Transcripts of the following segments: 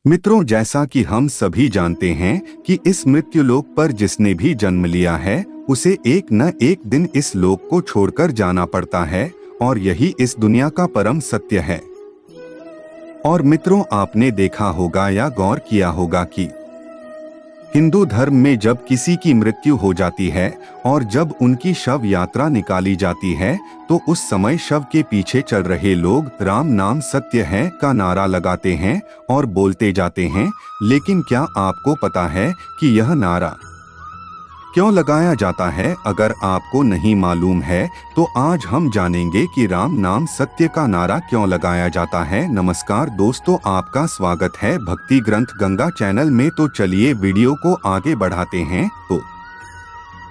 मित्रों, जैसा कि हम सभी जानते हैं कि इस मृत्युलोक पर जिसने भी जन्म लिया है उसे एक न एक दिन इस लोक को छोड़कर जाना पड़ता है और यही इस दुनिया का परम सत्य है। और मित्रों, आपने देखा होगा या गौर किया होगा कि हिंदू धर्म में जब किसी की मृत्यु हो जाती है और जब उनकी शव यात्रा निकाली जाती है तो उस समय शव के पीछे चल रहे लोग राम नाम सत्य है का नारा लगाते हैं और बोलते जाते हैं। लेकिन क्या आपको पता है कि यह नारा क्यों लगाया जाता है? अगर आपको नहीं मालूम है तो आज हम जानेंगे कि राम नाम सत्य का नारा क्यों लगाया जाता है। नमस्कार दोस्तों, आपका स्वागत है भक्ति ग्रंथ गंगा चैनल में। तो चलिए वीडियो को आगे बढ़ाते हैं। तो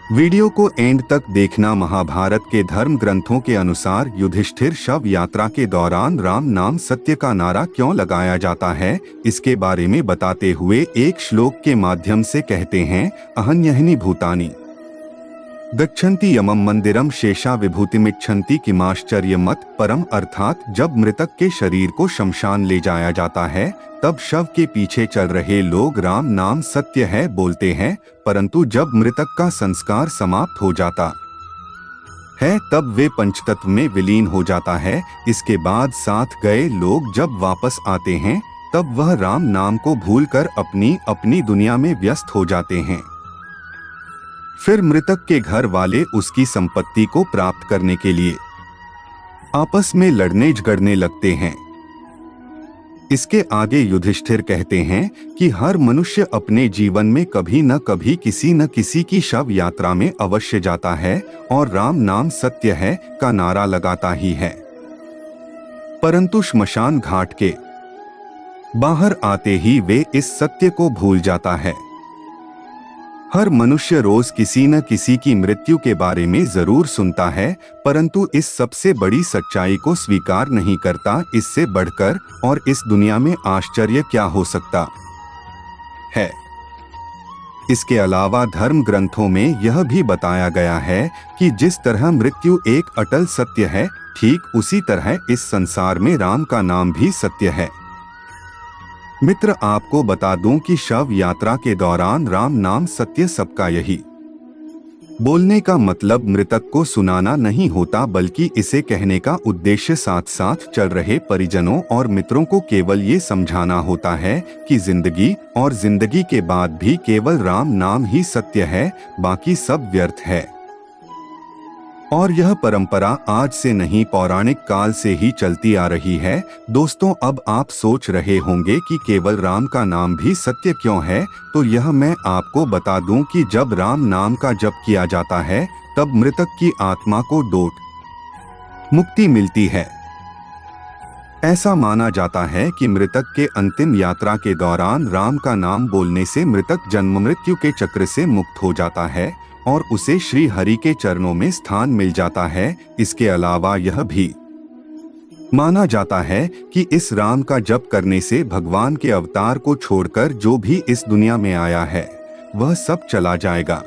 वीडियो को एंड तक देखना। महाभारत के धर्म ग्रंथों के अनुसार युधिष्ठिर शव यात्रा के दौरान राम नाम सत्य का नारा क्यों लगाया जाता है, इसके बारे में बताते हुए एक श्लोक के माध्यम से कहते हैं। अहन्यहनि भूतानि गच्छन्ति यमम मंदिरम शेषा विभूतिमिच्छन्ति किमाश्चर्यमत परम। अर्थात जब मृतक के शरीर को शमशान ले जाया जाता है तब शव के पीछे चल रहे लोग राम नाम सत्य है बोलते हैं, परंतु जब मृतक का संस्कार समाप्त हो जाता है तब वे पंचतत्व में विलीन हो जाता है। इसके बाद साथ गए लोग जब वापस आते हैं तब वह राम नाम को भूलकर अपनी अपनी दुनिया में व्यस्त हो जाते हैं। फिर मृतक के घर वाले उसकी संपत्ति को प्राप्त करने के लिए आपस में लड़ने झगड़ने लगते हैं। इसके आगे युधिष्ठिर कहते हैं कि हर मनुष्य अपने जीवन में कभी न कभी किसी न किसी की शव यात्रा में अवश्य जाता है और राम नाम सत्य है का नारा लगाता ही है, परंतु श्मशान घाट के बाहर आते ही वे इस सत्य को भूल जाता है। हर मनुष्य रोज किसी न किसी की मृत्यु के बारे में जरूर सुनता है, परंतु इस सबसे बड़ी सच्चाई को स्वीकार नहीं करता। इससे बढ़कर और इस दुनिया में आश्चर्य क्या हो सकता है। इसके अलावा धर्म ग्रंथों में यह भी बताया गया है कि जिस तरह मृत्यु एक अटल सत्य है, ठीक उसी तरह इस संसार में राम का नाम भी सत्य है। मित्र, आपको बता दूं कि शव यात्रा के दौरान राम नाम सत्य सबका यही बोलने का मतलब मृतक को सुनाना नहीं होता, बल्कि इसे कहने का उद्देश्य साथ साथ चल रहे परिजनों और मित्रों को केवल ये समझाना होता है कि जिंदगी और जिंदगी के बाद भी केवल राम नाम ही सत्य है, बाकी सब व्यर्थ है। और यह परंपरा आज से नहीं, पौराणिक काल से ही चलती आ रही है। दोस्तों, अब आप सोच रहे होंगे कि केवल राम का नाम भी सत्य क्यों है, तो यह मैं आपको बता दूं कि जब राम नाम का जप किया जाता है तब मृतक की आत्मा को डोट मुक्ति मिलती है। ऐसा माना जाता है कि मृतक के अंतिम यात्रा के दौरान राम का नाम बोलने से मृतक जन्म मृत्यु के चक्र से मुक्त हो जाता है और उसे श्री हरि के चरणों में स्थान मिल जाता है। इसके अलावा यह भी माना जाता है कि इस राम का जप करने से भगवान के अवतार को छोड़कर जो भी इस दुनिया में आया है वह सब चला जाएगा।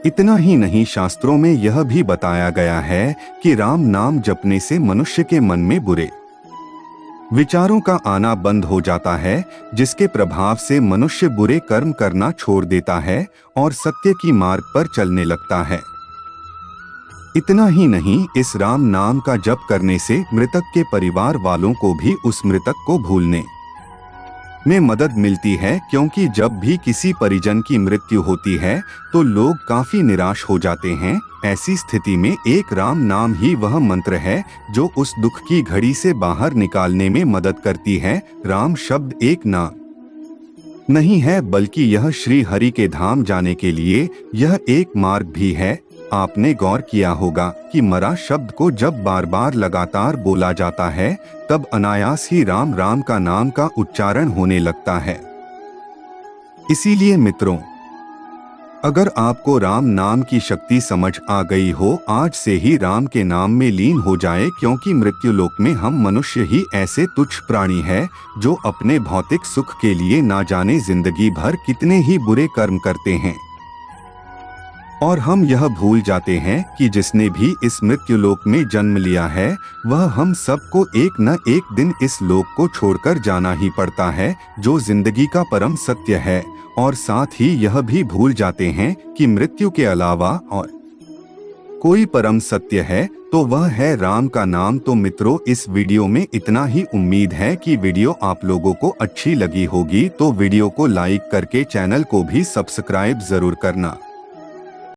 इतना ही नहीं, शास्त्रों में यह भी बताया गया है कि राम नाम जपने से मनुष्य के मन में बुरे विचारों का आना बंद हो जाता है, जिसके प्रभाव से मनुष्य बुरे कर्म करना छोड़ देता है और सत्य की मार्ग पर चलने लगता है। इतना ही नहीं, इस राम नाम का जप करने से मृतक के परिवार वालों को भी उस मृतक को भूलने में मदद मिलती है, क्योंकि जब भी किसी परिजन की मृत्यु होती है तो लोग काफी निराश हो जाते हैं। ऐसी स्थिति में एक राम नाम ही वह मंत्र है जो उस दुख की घड़ी से बाहर निकालने में मदद करती है। राम शब्द एक नाम नहीं है, बल्कि यह श्री हरि के धाम जाने के लिए यह एक मार्ग भी है। आपने गौर किया होगा कि मरा शब्द को जब बार बार लगातार बोला जाता है तब अनायास ही राम राम का नाम का उच्चारण होने लगता है। इसीलिए मित्रों, अगर आपको राम नाम की शक्ति समझ आ गई हो, आज से ही राम के नाम में लीन हो जाए, क्योंकि मृत्युलोक में हम मनुष्य ही ऐसे तुच्छ प्राणी हैं जो अपने भौतिक सुख के लिए ना जाने जिंदगी भर कितने ही बुरे कर्म करते हैं। और हम यह भूल जाते हैं कि जिसने भी इस मृत्युलोक में जन्म लिया है वह हम सबको एक न एक दिन इस लोक को छोड़कर जाना ही पड़ता है, जो जिंदगी का परम सत्य है। और साथ ही यह भी भूल जाते हैं कि मृत्यु के अलावा और कोई परम सत्य है तो वह है राम का नाम। तो मित्रों, इस वीडियो में इतना ही। उम्मीद है कि वीडियो आप लोगों को अच्छी लगी होगी, तो वीडियो को लाइक करके चैनल को भी सब्सक्राइब जरूर करना।